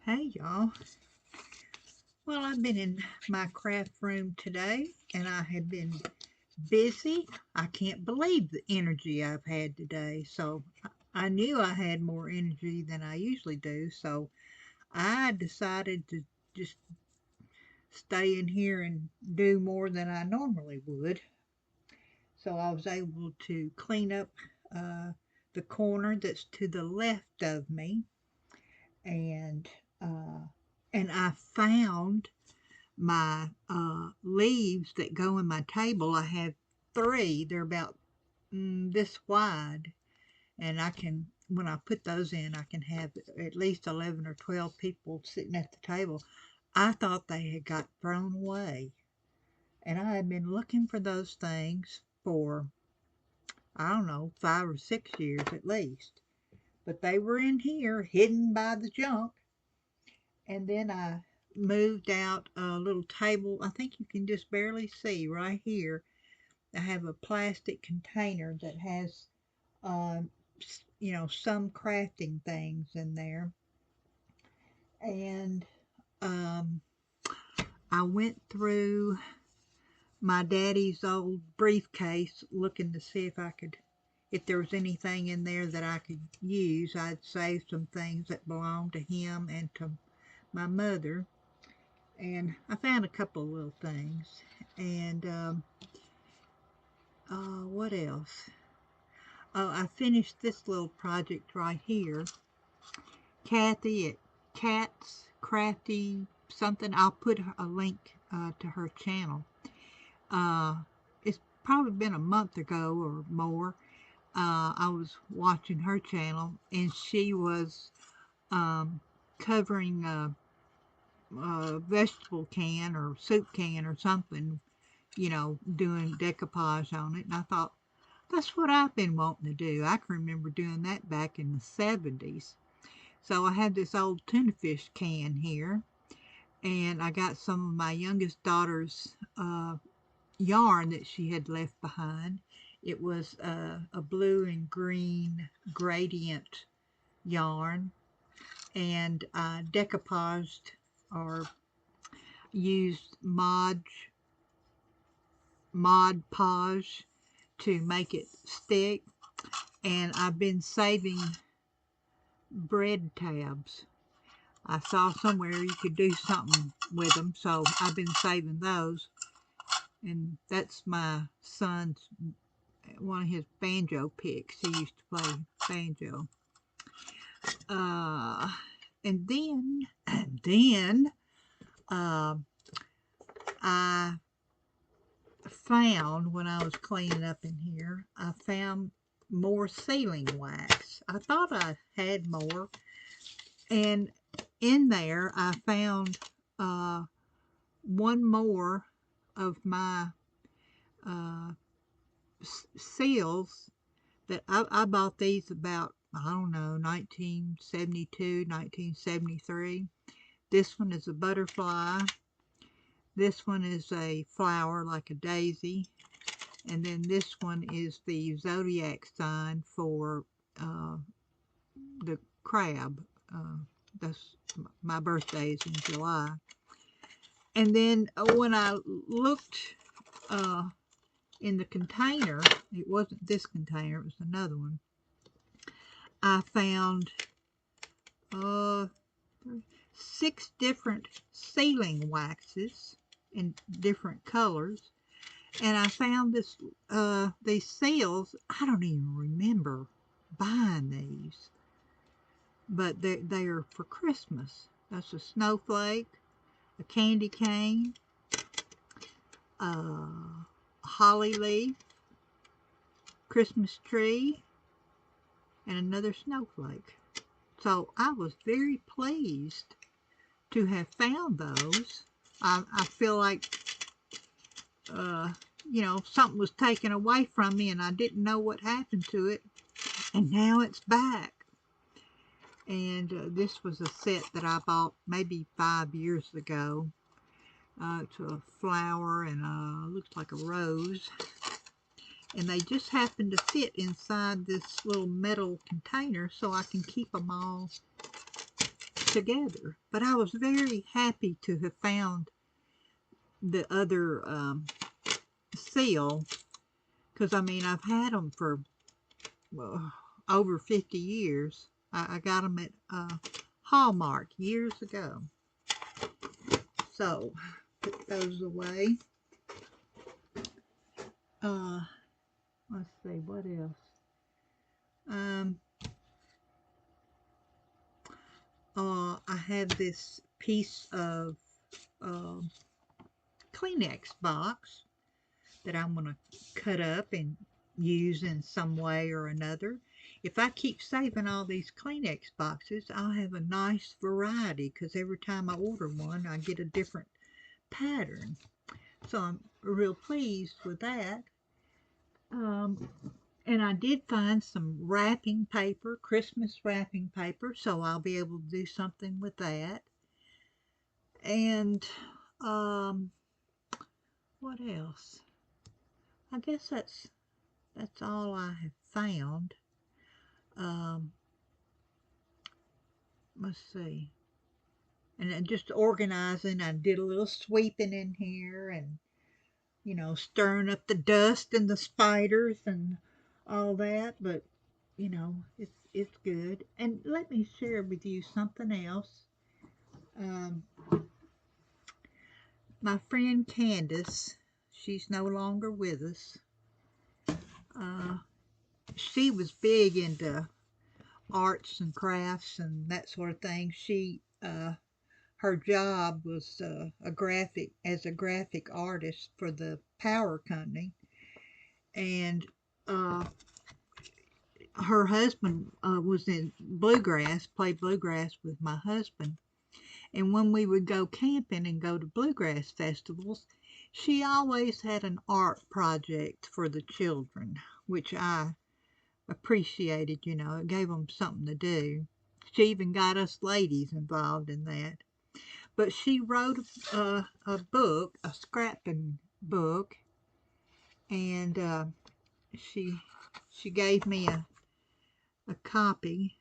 Hey y'all. Well, I've been in my craft room today and I have been busy. I can't believe the energy I've had today. So I knew I had more energy than I usually do. So I decided to just stay in here and do more than I normally would. So I was able to clean up uh, the corner that's to the left of me, and uh, I found my leaves that go in my table. I have three. They're about this wide, and I can, when I put those in, I can have at least 11 or 12 people sitting at the table. I thought they had got thrown away, and I had been looking for those things for, I don't know, 5 or 6 years at least. But they were in here, hidden by the junk. And then I moved out a little table. I think you can just barely see right here. I have a plastic container that has, um, some crafting things in there. And um, I went through my daddy's old briefcase looking to see if there was anything in there that I could use. I'd saved some things that belonged to him and to my mother. And I found a couple of little things. And what else? Oh, I finished this little project right here. Kathy at Cats Crafty something. I'll put a link to her channel. Uh, it's probably been a month ago or more. I was watching her channel and she was um, covering a vegetable can or soup can or something, doing decoupage on it. And I thought, that's what I've been wanting to do. I can remember doing that back in the 70s. So I had this old tuna fish can here, and I got some of my youngest daughter's yarn that she had left behind. It was a blue and green gradient yarn, and I decoupaged or used Mod Podge to make it stick. And I've been saving bread tabs. I saw somewhere you could do something with them, so I've been saving those. And that's my son's, one of his banjo picks. He used to play banjo. Uh, and then, I found, when I was cleaning up in here, I found more sealing wax. I thought I had more, and in there I found uh, one more of my uh, seals that I bought these about, I don't know, 1972, 1973. This one is a butterfly. This one is a flower like a daisy. And then this one is the zodiac sign for uh, the crab. Uh, that's my birthday is in July. And then when I looked uh, in the container, it wasn't this container, it was another one. I found uh, 6 different sealing waxes in different colors. And I found these seals. I don't even remember buying these, but they are for Christmas. That's a snowflake, a candy cane, a holly leaf, Christmas tree, and another snowflake. So I was very pleased to have found those. I feel like, uh, something was taken away from me and I didn't know what happened to it. And now it's back. And this was a set that I bought maybe 5 years ago. It's a flower and looks like a rose. And they just happen to fit inside this little metal container so I can keep them all together. But I was very happy to have found the other seal, because I mean, I've had them for over 50 years. I got them at Hallmark years ago. So, put those away. Let's see, what else? I have this piece of Kleenex box that I'm going to cut up and use in some way or another. If I keep saving all these Kleenex boxes, I'll have a nice variety, because every time I order one, I get a different pattern. So I'm real pleased with that. And I did find some wrapping paper, Christmas wrapping paper, so I'll be able to do something with that. And what else? I guess that's all I have found. Let's see. And just organizing, I did a little sweeping in here, and you know, stirring up the dust and the spiders and all that. But you know, it's good. And let me share with you something else. My friend Candace, she's no longer with us. She was big into arts and crafts and that sort of thing. She her job was as a graphic artist for the power company, and her husband was in bluegrass, played bluegrass with my husband. And when we would go camping and go to bluegrass festivals, she always had an art project for the children, which I appreciated. You know, it gave them something to do. She even got us ladies involved in that. But she wrote a book, a scrapping book, and she gave me a copy.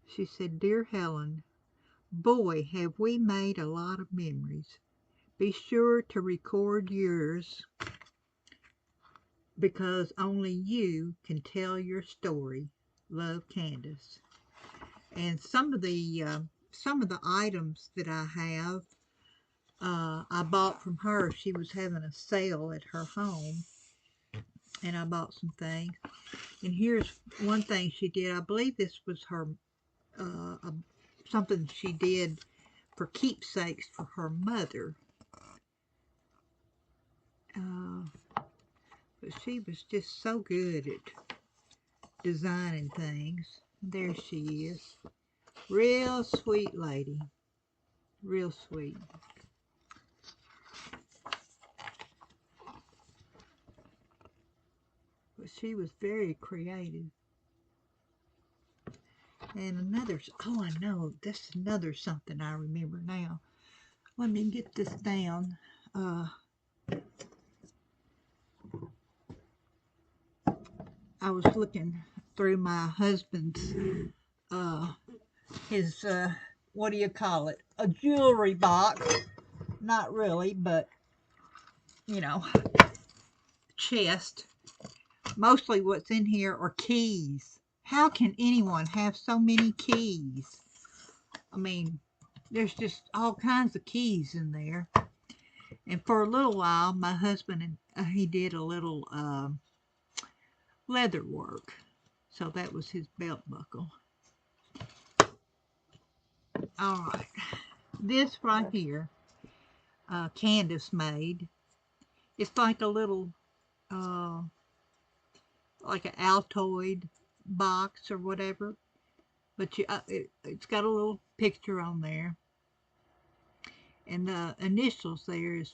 She said, "Dear Helen, boy, have we made a lot of memories. Be sure to record yours, because only you can tell your story. Love, Candace." And some of the items that I have, I bought from her. She was having a sale at her home, and I bought some things. And here's one thing she did. I believe this was her something she did for keepsakes for her mother. But she was just so good at designing things. There she is. Real sweet lady. Real sweet. But she was very creative. And another, oh, I know, this is another something I remember now. Let me get this down. I was looking through my husband's, his, what do you call it? A jewelry box. Not really, but, you know, chest. Mostly what's in here are keys. How can anyone have so many keys? I mean, there's just all kinds of keys in there. And for a little while, my husband, he did a little leather work. So that was his belt buckle. All right. This right here, Candace made. It's like a little, like an Altoid box or whatever. But it's got a little picture on there. And the initials there is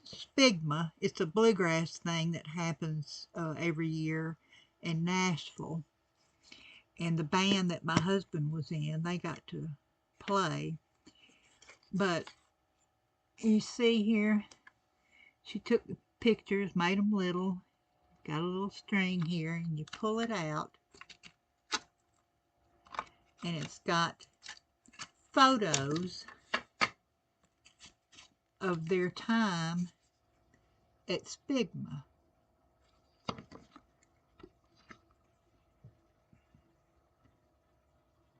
Spigma. It's a bluegrass thing that happens every year in Nashville. And the band that my husband was in, they got to play. But you see here, she took the pictures, made them little, got a little string here, and you pull it out. and it's got photos of their time at Spigma.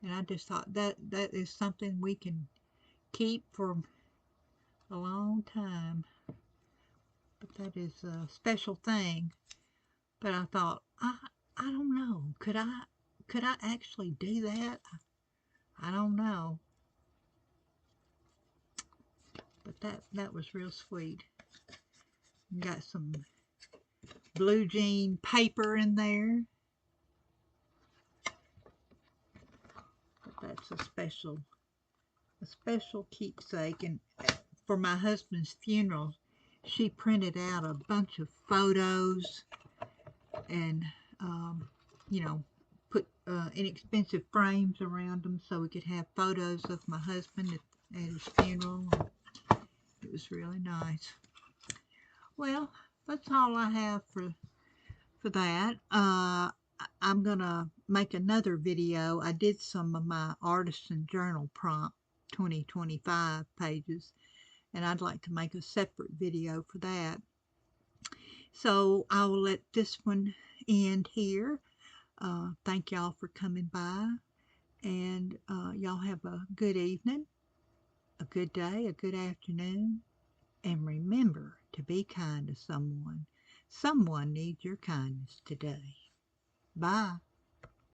And I just thought that is something we can keep for a long time. But that is a special thing. But I thought, I don't know. Could I actually do that? I don't know. But that was real sweet. Got some blue jean paper in there. But that's a special keepsake. And for my husband's funeral, she printed out a bunch of photos and you know, put inexpensive frames around them so we could have photos of my husband at his funeral. It was really nice. Well, that's all I have for that. I'm gonna make another video. I did some of my Artisan Journal Prompt 2025 pages, and I'd like to make a separate video for that. So I will let this one end here. Thank y'all for coming by, and y'all have a good evening, a good day, a good afternoon, and remember to be kind to someone. Someone needs your kindness today. Bye.